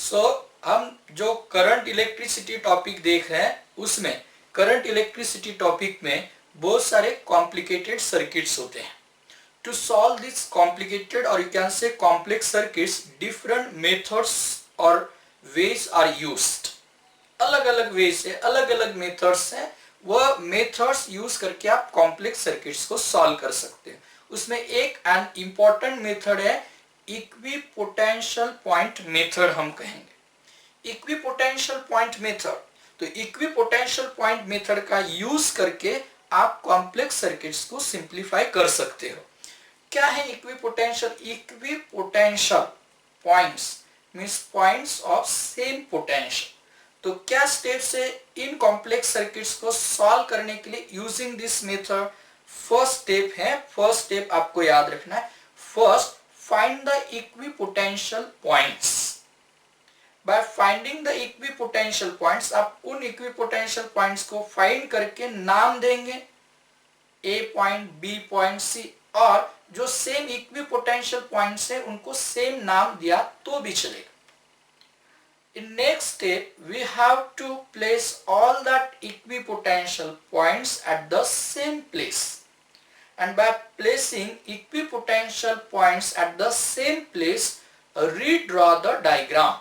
सो हम जो current electricity topic देख रहे हैं उसमें करंट इलेक्ट्रिसिटी टॉपिक में बहुत सारे कॉम्प्लिकेटेड सर्किट्स होते हैं। टू सॉल्व दिस कॉम्प्लिकेटेड और यू कैन से कॉम्प्लेक्स सर्किट्स डिफरेंट मेथड्स और वेज आर यूज्ड। अलग अलग वेज है, अलग अलग मेथड्स हैं, वह मेथड्स यूज करके आप कॉम्प्लेक्स सर्किट्स को सॉल्व कर सकते हैं। उसमें एक एंड इंपॉर्टेंट मेथड है इक्विपोटेंशियल पॉइंट मेथड हम कहेंगे। इक्विपोटेंशियल पॉइंट मेथड, तो इक्विपोटेंशियल पॉइंट मेथड का यूज करके आप कॉम्प्लेक्स सर्किट्स को सिंप्लीफाई कर सकते हो। क्या है equipotential? Equipotential points means points of same potential. तो क्या स्टेप्स है इन कॉम्प्लेक्स सर्किट्स को सॉल्व करने के लिए using this method? First step है, फर्स्ट स्टेप आपको याद रखना है, first find the equipotential points. By finding the equipotential points आप उन इक्विपोटेंशियल पॉइंट्स को फाइंड करके नाम देंगे, ए पॉइंट, बी पॉइंट, सी, और जो सेम इक्विपोटेंशियल पॉइंट्स है उनको सेम नाम दिया तो भी चलेगा। In next step, we have to place all that equipotential points at the same place. And by placing equipotential points at the same place, redraw the diagram.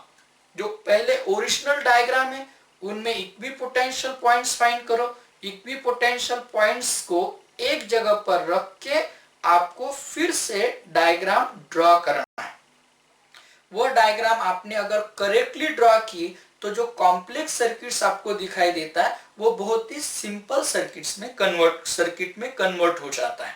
जो पहले original diagram है उनमें इक्विपोटेंशियल पॉइंट्स फाइंड करो। Equipotential points को एक जगह पर रख के आपको फिर से डायग्राम ड्रॉ करना है। वो डायग्राम आपने अगर करेक्टली ड्रॉ की तो जो कॉम्प्लेक्स सर्किट्स आपको दिखाई देता है वो बहुत ही सिंपल सर्किट में कन्वर्ट हो जाता है।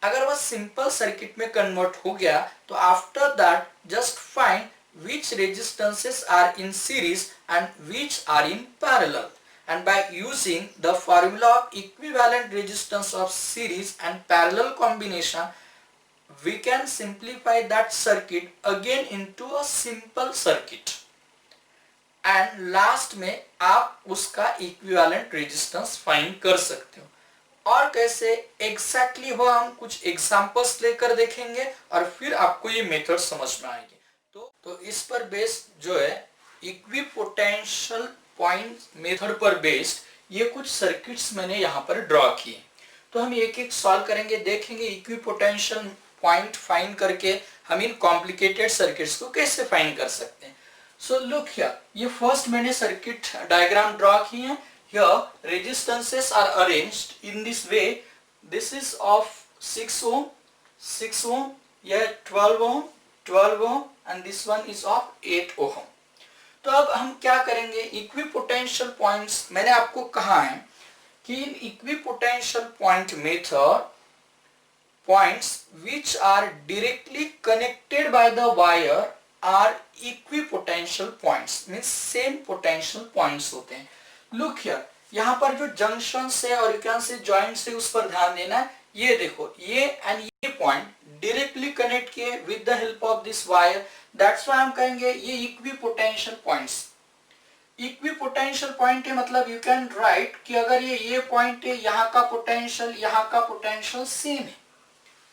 अगर वह सिंपल सर्किट में कन्वर्ट हो गया तो after that just find which resistances are in series and which are in parallel, and by using the formula of equivalent resistance of series and parallel combination we can simplify that circuit again into a simple circuit, and last में आप उसका equivalent resistance find कर सकते हो। और कैसे exactly वो हम कुछ examples लेकर देखेंगे और फिर आपको ये मेथड समझ में आएगी। तो इस पर बेस्ड जो है इक्विपोटेंशियल पॉइंट मेथड पर बेस्ड ये कुछ सर्किट्स मैंने यहाँ पर ड्रॉ किए। तो हम एक एक सॉल्व करेंगे, देखेंगे इक्विपोटेंशियल पॉइंट फाइंड करके हम इन कॉम्प्लिकेटेड सर्किट्स को कैसे फाइंड कर सकते हैं। सो लुक हियर, ये फर्स्ट मैंने सर्किट डायग्राम ड्रॉ की है। Here resistances are arranged in this way. This is of 6 ohm, 6 ohm, यह 12 ओम, 12 ओम, and this one is of 8 ohm। तो अब हम क्या करेंगे, इक्विपोटेंशियल पॉइंट्स मैंने आपको कहा है कि इन equipotential point method points which are directly connected by the wire are equipotential points means same potential points होते हैं। लुक हियर, यहाँ पर जो जंक्शन से और कैन से जॉइंट से उस पर ध्यान देना है। ये देखो, ये एंड ये पॉइंट डायरेक्टली कनेक्ट किए with the help of this wire, that's why हम कहेंगे ये इक्विपोटेंशियल पॉइंट्स। इक्विपोटेंशियल पॉइंट है मतलब यू कैन राइट कि अगर ये पॉइंट है, यहाँ का पोटेंशियल सेम है।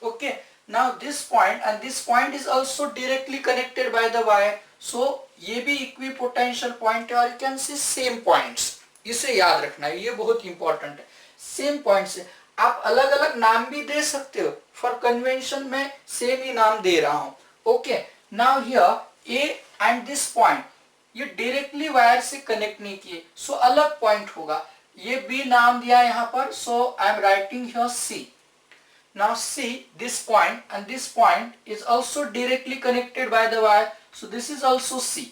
Okay, now this point and this point is also directly connected by the wire, so ये भी इक्विपोटेंशियल पॉइंट है और you can see same points. इसे याद रखना है, ये बहुत इंपॉर्टेंट है। सेम पॉइंट्स है, आप अलग अलग नाम भी दे सकते हो, फॉर कन्वेंशन में सेम ही नाम दे रहा हूं। Okay, now here A and this point ये डायरेक्टली वायर से कनेक्ट नहीं किए, सो अलग पॉइंट होगा। ये बी नाम दिया यहाँ पर, so I am writing here C. Now see this point and this point is also directly connected by the wire, so this is also C.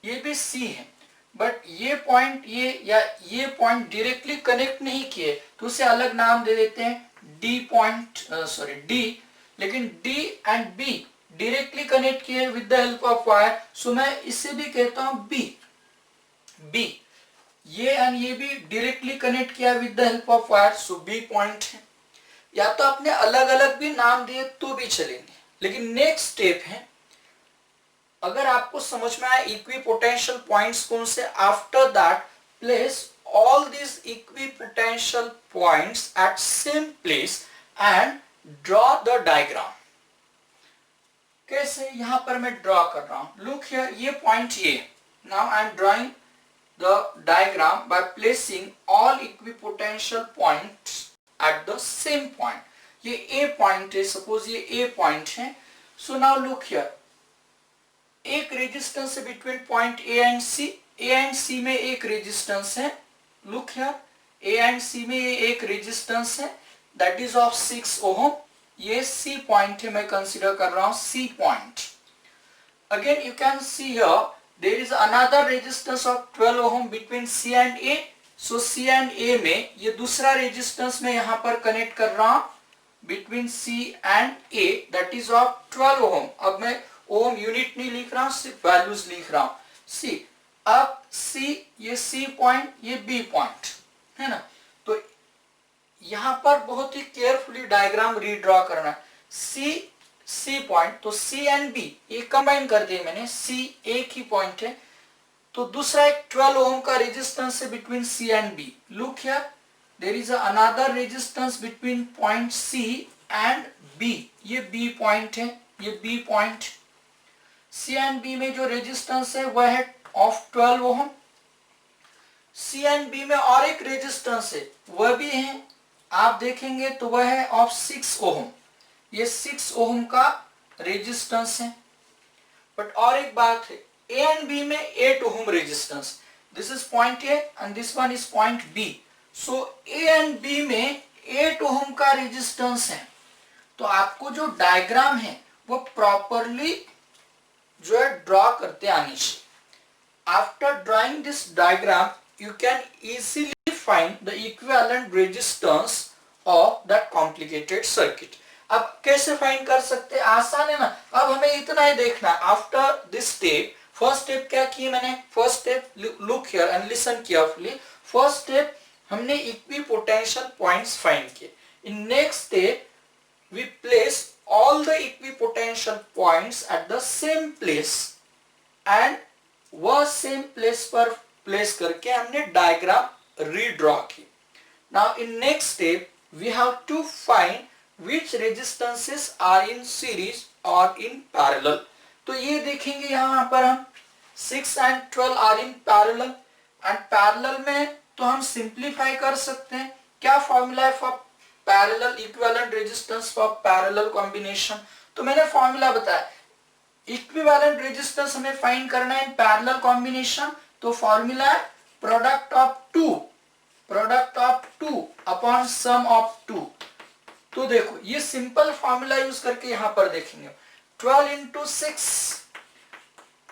ये भी सी है, बट ये पॉइंट ये पॉइंट डायरेक्टली कनेक्ट नहीं किए तो उसे अलग नाम दे देते हैं डी पॉइंट, सॉरी डी। लेकिन D and B directly connect किए with the help of wire, so मैं इसे भी कहता हूं बी। ये एंड ये भी डायरेक्टली कनेक्ट किया with the help of wire, so B point है। या तो आपने अलग अलग भी नाम दिए तो भी चलेंगे, लेकिन नेक्स्ट स्टेप है, अगर आपको समझ में आए इक्विपोटेंशियल पॉइंट्स कौन से, after that place all these equipotential points at same place and draw the diagram। कैसे, यहां पर मैं ड्रॉ कर रहा हूं, लुक हियर, ये point A, now I am drawing the diagram by placing all equipotential points at the same point. ये A point है, suppose ये A point है. So now look here, एक रेजिस्टेंस है between point A and C. A and C में एक resistance है. Look here, A and C में ये एक रेजिस्टेंस है, that is of 6 ohm. ये C point है, मैं कंसिडर कर रहा हूं C point. Again you can see here there is another resistance of 12 ohm between C and A. So C and A में ये दूसरा रेजिस्टेंस मैं यहाँ पर कनेक्ट कर रहा हूँ between C and A, that is of 12 ohm. अब मैं ओम यूनिट नहीं लिख रहा हूँ, सिर्फ वैल्यूज लिख रहा हूँ. C, अब C, ये C पॉइंट, ये B पॉइंट है ना. तो यहाँ पर बहुत ही केयरफुली डायग्राम रीड्रॉ करना है. C पॉइंट, तो C एंड B ये कंबाइन कर दिए मैंने. C एक ही पॉइंट है, तो दूसरा एक 12 ओम का रेजिस्टेंस है between C and B. Look here, there is another resistance between point C and B. ये B पॉइंट है, ये B point. C and B में जो रेजिस्टेंस है वह है of 12 ohm. C and B में और एक रेजिस्टेंस है, वह भी है, आप देखेंगे तो वह है ऑफ 6 ओम. ये 6 ओम का रेजिस्टेंस है. बट और एक बात है, A एंड B में 8 ohm resistance. This is point A and this one is point B. So A and B में 8 ओम का रेजिस्टेंस है. तो आपको जो डायग्राम है वो प्रॉपरली जो है ड्रॉ करते आनी चाहिए. After drawing this diagram you can easily find the equivalent resistance of that complicated circuit. अब कैसे फाइंड कर सकते हैं, आसान है ना. अब हमें इतना ही देखना है. After this step, first step क्या किए मैंने, first step, look here and listen carefully. First step हमने इक्विपोटेंशियल पॉइंट्स फाइंड किए. In next step we place all the equipotential points at the same place and वह same place पर place करके हमने diagram redraw की. Now in next step we have to find which resistances are in series or in parallel. तो ये देखेंगे यहाँ पर हम 6 and 12 are in parallel and parallel में तो हम सिंप्लीफाई कर सकते हैं. क्या फॉर्मूला है for parallel equivalent resistance for parallel combination, तो मैंने फॉर्मूला बताया. इक्विवेलेंट रेजिस्टेंस हमें फाइंड करना है इन पैरेलल कॉम्बिनेशन, तो फॉर्मूला है product of two upon sum of two. तो देखो ये सिंपल फॉर्मूला यूज करके यहां पर देखेंगे. 12 इंटू 6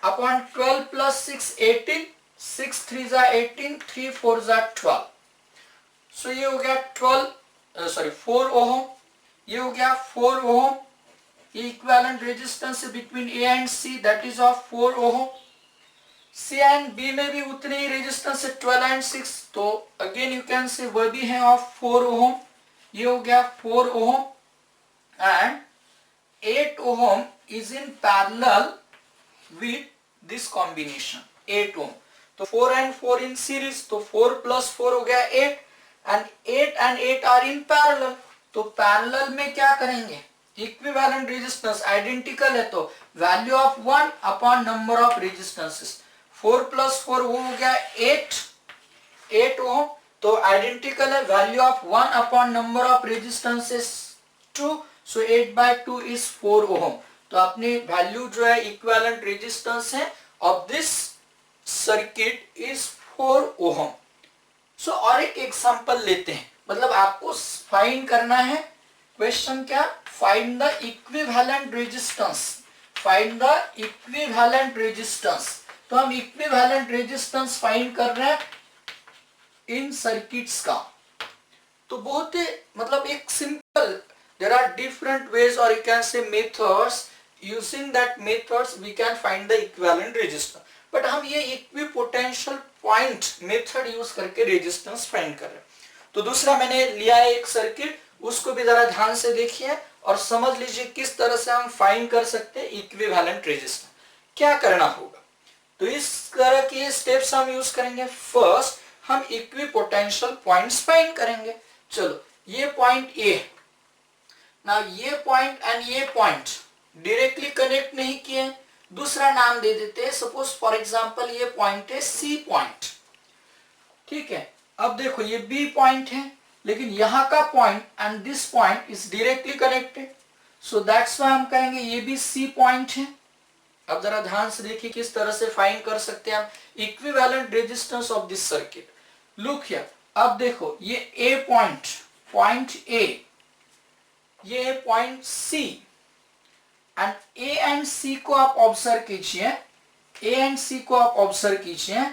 अपॉन 12 प्लस 6 18, 6 3 जा 18, 3 4 जा 12. सो ये हो गया 4 ओम. ये हो गया 4 ओम. ये equivalent resistance between A and C, that is of 4 ohm. C and B में भी उतने ही रेजिस्टेंस है 12 एंड 6, तो अगेन यू कैन से वह भी है ऑफ 4 ओम. ये हो गया 4 ohm and 8 ohm is in parallel with this combination 8 ohm. तो 4 एंड 4 इन सीरीज, तो 4 प्लस 4 हो गया 8 एंड 8 आर इन पैरेलल. तो पैरेलल में क्या करेंगे, इक्विवेलेंट रेजिस्टेंस आइडेंटिकल है तो value of 1 upon number of resistances. 4 plus 4 वो हो गया 8 ओम, तो आइडेंटिकल है. Value of 1 upon number of resistances 2, so 8 by 2 is 4 ओम. तो अपनी वैल्यू जो है इक्विवेलेंट रेजिस्टेंस है ऑफ दिस सर्किट इज 4 ओम. सो और एक एग्जांपल लेते हैं, मतलब आपको फाइंड करना है. क्वेश्चन क्या, find the equivalent resistance. Find the equivalent resistance. तो हम इक्विवेलेंट रेजिस्टेंस फाइंड कर रहे हैं इन सर्किट्स का. तो बहुत ही मतलब एक simple, there are different ways और you can say methods. Using that methods we can find the equivalent resistance. But हम ये इक्विपोटेंशियल पॉइंट मेथड यूज करके रेजिस्टेंस फाइंड कर रहे हैं. तो दूसरा मैंने लिया है एक सर्किट, उसको भी जरा ध्यान से देखिए और समझ लीजिए किस तरह से हम फाइंड कर सकते हैं इक्विवेलेंट रेजिस्टेंस. क्या करना होगा, तो इस तरह के स्टेप्स हम यूज करेंगे. फर्स्ट हम इक्विपोटेंशियल पॉइंट्स फाइंड करेंगे. चलो ये पॉइंट A, नाउ ये पॉइंट एंड ये पॉइंट डायरेक्टली कनेक्ट नहीं किए, दूसरा नाम दे देते हैं। सपोज फॉर एग्जांपल ये पॉइंट है सी पॉइंट, ठीक है। अब देखो ये बी पॉइंट है, लेकिन यहाँ का point and this point is directly connected, so that's why हम कहेंगे ये भी सी पॉइंट है। अब जरा ध्यान से देखिए किस तरह से फाइंड कर सकते हैं हम equivalent resistance of this circuit. Look here, अब देखो ये ए पॉइंट, पॉइंट ए, ये point C, and A and C को आप ऑब्जर्व कीजिए, ए एंड सी को आप ऑब्जर्व कीजिए।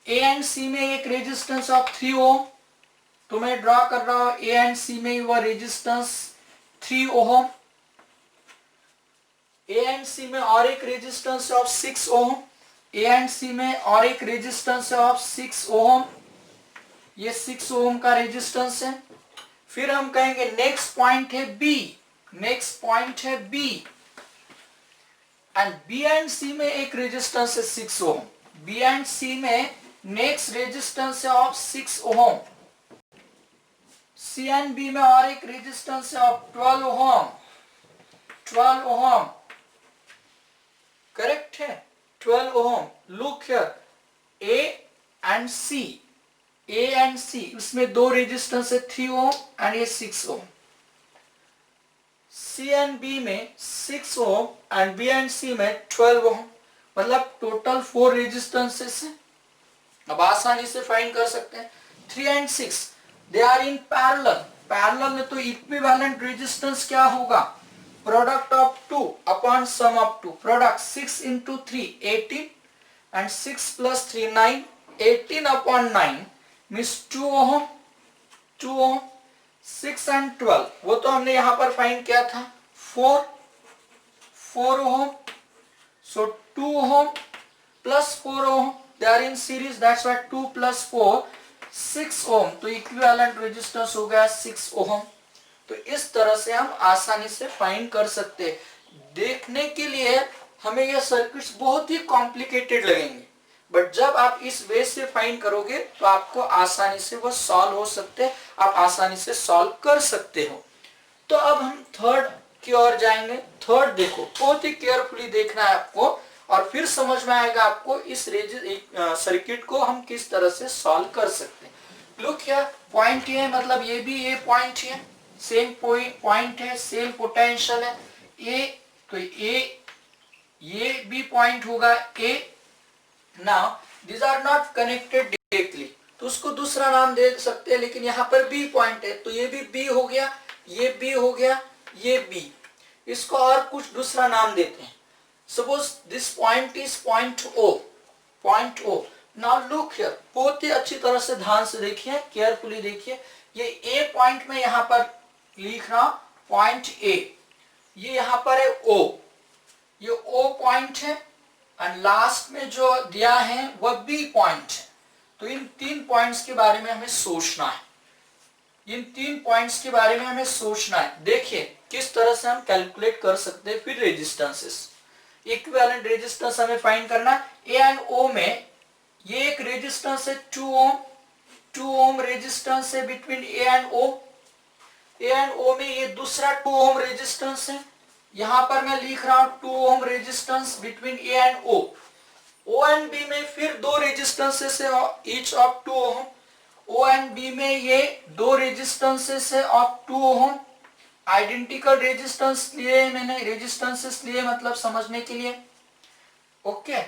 ए एंड सी में एक रेजिस्टेंस ऑफ 3 ओम, तो मैं ड्रॉ कर रहा हूं ए एंड सी में वह resistance 3 Om. A and C में और एक resistance of 6 ohm, A and C में और एक रेजिस्टेंस ऑफ 6 ओम, ये 6 ओम का रेजिस्टेंस है। फिर हम कहेंगे नेक्स्ट पॉइंट है बी, नेक्स्ट पॉइंट है B, and B and C में एक रेजिस्टेंस है 6 ओम, बी एंड सी में नेक्स्ट रेजिस्टेंस है of 6 ohm, C and B में और एक रेजिस्टेंस है ऑफ 12 ओम, 12 ओम, करेक्ट है 12 ohm. Look here, A and C, A and C, उसमें दो रेजिस्टेंस है 3 ओम एंड ये 6 ओम। सी एंड बी में 6 ohm and B and C में 12 ओम, मतलब टोटल 4 रेजिस्टेंसेस है। अब आसानी से फाइंड कर सकते हैं 3 and 6 they are in parallel, parallel में तो इक्विवेलेंट रेजिस्टेंस क्या होगा, product of 2 upon sum of 2, product 6 into 3 18 and 6 plus 3 9, 18 upon 9 means 2 ohm, 2 ohm, 6 and 12 वो तो हमने यहां पर फाइंड किया था 4 ohm, so 2 ohm plus 4 ohm they are in series, that's why 2 plus 4 6 ohm, तो इक्विवेलेंट रेजिस्टेंस हो गया 6 ohm। तो इस तरह से हम आसानी से फाइंड कर सकते हैं। देखने के लिए हमें यह सर्किट्स बहुत ही कॉम्प्लिकेटेड लगेंगे, बट जब आप इस वे से फाइंड करोगे तो आपको आसानी से वो सॉल्व हो सकते हैं, आप आसानी से सॉल्व कर सकते हो। तो अब हम थर्ड की ओर जाएंगे। थर्ड देखो, बहुत ही केयरफुली देखना है आपको और फिर समझ में आएगा आपको इस सर्किट को हम किस तरह से सॉल्व कर सकते हैं। लुक हियर, पॉइंट ये मतलब ये भी ए पॉइंट है, सेम पॉइंट है, सेम पोटेंशियल है ए, तो ये भी पॉइंट होगा A. Now these are not connected directly, तो उसको दूसरा नाम दे सकते हैं, लेकिन यहाँ पर बी पॉइंट है तो ये भी बी हो गया, ये बी हो गया, ये बी, इसको और कुछ दूसरा नाम देते हैं। Suppose this point is point O, point O. Now look here, बहुत ही अच्छी तरह से ध्यान से देखिए, केयरफुली देखिए, ये ए पॉइंट में यहाँ पर लिख रहा हूं पॉइंट ए, ये यहाँ पर है ओ, ये ओ पॉइंट है एंड लास्ट में जो दिया है वह बी पॉइंट है। तो इन 3 पॉइंट्स के बारे में हमें सोचना है, इन 3 पॉइंट्स के बारे में हमें सोचना है। देखिए किस तरह से हम कैलकुलेट कर सकते हैं फिर रेजिस्टेंसेस। इक्विवेलेंट रेजिस्टेंस हमें फाइंड करना है। ए एंड ओ में ये एक रेजिस्टेंस है 2 ओम, 2 ओम रेजिस्टेंस है between A and O, A and O में ये दूसरा 2 ओम रेजिस्टेंस है, यहां पर मैं लिख रहा हूं 2 ohm resistance between A and O. O and B में फिर 2 रेजिस्टेंसेस है each of 2 ohm, O and B में ये 2 रेजिस्टेंसेस है ऑफ 2 ओम। आइडेंटिकल रेजिस्टेंस लिए मैंने, रेजिस्टेंसेस लिए मतलब समझने के लिए, ओके।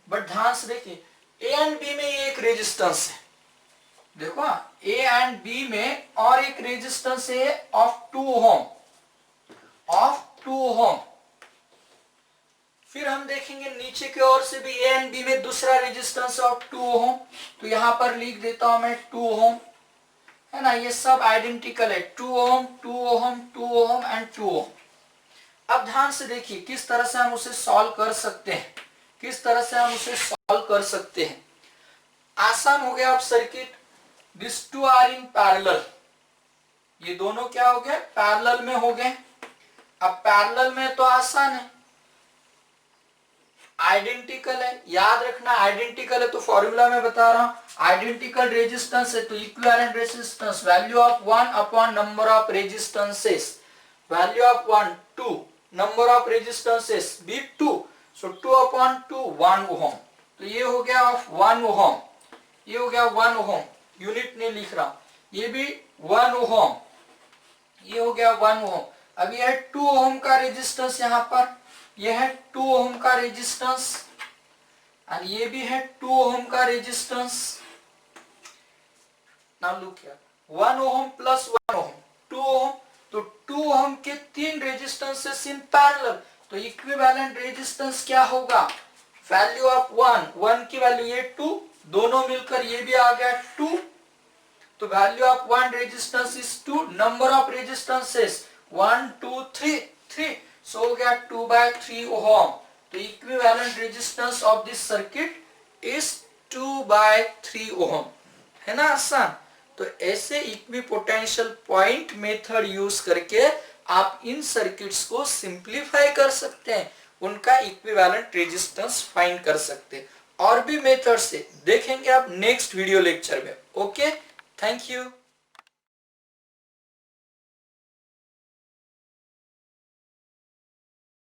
बट ध्यान से देखिए ए एंड बी में ये एक रेजिस्टेंस है, देखो ए एंड बी में और एक रेजिस्टेंस है ऑफ 2 ओम, ऑफ 2 ओम। फिर हम देखेंगे नीचे की ओर से भी ए एंड बी में दूसरा रेजिस्टेंस ऑफ 2 ओम, तो यहां पर लिख देता हूं मैं 2 ओम, है ना, ये सब आइडेंटिकल है, 2 ओम, 2 ओम, 2 ओम एंड 2 ओम। अब ध्यान से देखिए किस तरह से हम उसे सॉल्व कर सकते हैं, किस तरह से हम उसे सॉल्व कर सकते हैं। आसान हो गया अब circuit, this 2 are in parallel, ये दोनों क्या हो गए, पैरेलल में हो गए। अब पैरेलल में तो आसान है, आइडेंटिकल है, याद रखना आइडेंटिकल है तो फॉर्मूला में बता रहा हूं, आइडेंटिकल रेजिस्टेंस है तो equivalent resistance value of 1 upon number of resistances, value of 1 2 number of resistances be 2, so 2 upon 2 1 ohm, तो ये हो गया of 1 ohm, ये हो गया 1 ohm, यूनिट नहीं लिख रहा, ये भी 1 ohm, ये हो गया 1 ohm। अब ये है 2 ohm का रेजिस्टेंस, यहाँ पर ये है 2 ohm का रेजिस्टेंस और ये भी है 2 ohm का resistance. Now look here, 1 ohm plus 1 ohm 2 ohm, तो 2 ohm के 3 रेजिस्टेंसेस इन पैरेलल, तो इक्विवेलेंट रेजिस्टेंस क्या होगा, वैल्यू ऑफ 1 की वैल्यू ये 2, दोनों मिलकर ये भी आ गया 2, तो value of 1 resistance is 2, number of resistances 1 2 3, सो हो गया 2/3 ओम, तो equivalent resistance of this circuit is 2/3 ओम, है ना आसान। तो ऐसे इक्विपोटेंशियल पॉइंट मेथड यूज करके आप इन सर्किट्स को सिंप्लीफाई कर सकते हैं, उनका इक्विवेलेंट रेजिस्टेंस फाइंड कर सकते हैं। और भी मेथड से देखेंगे आप नेक्स्ट वीडियो लेक्चर में। Okay, thank you.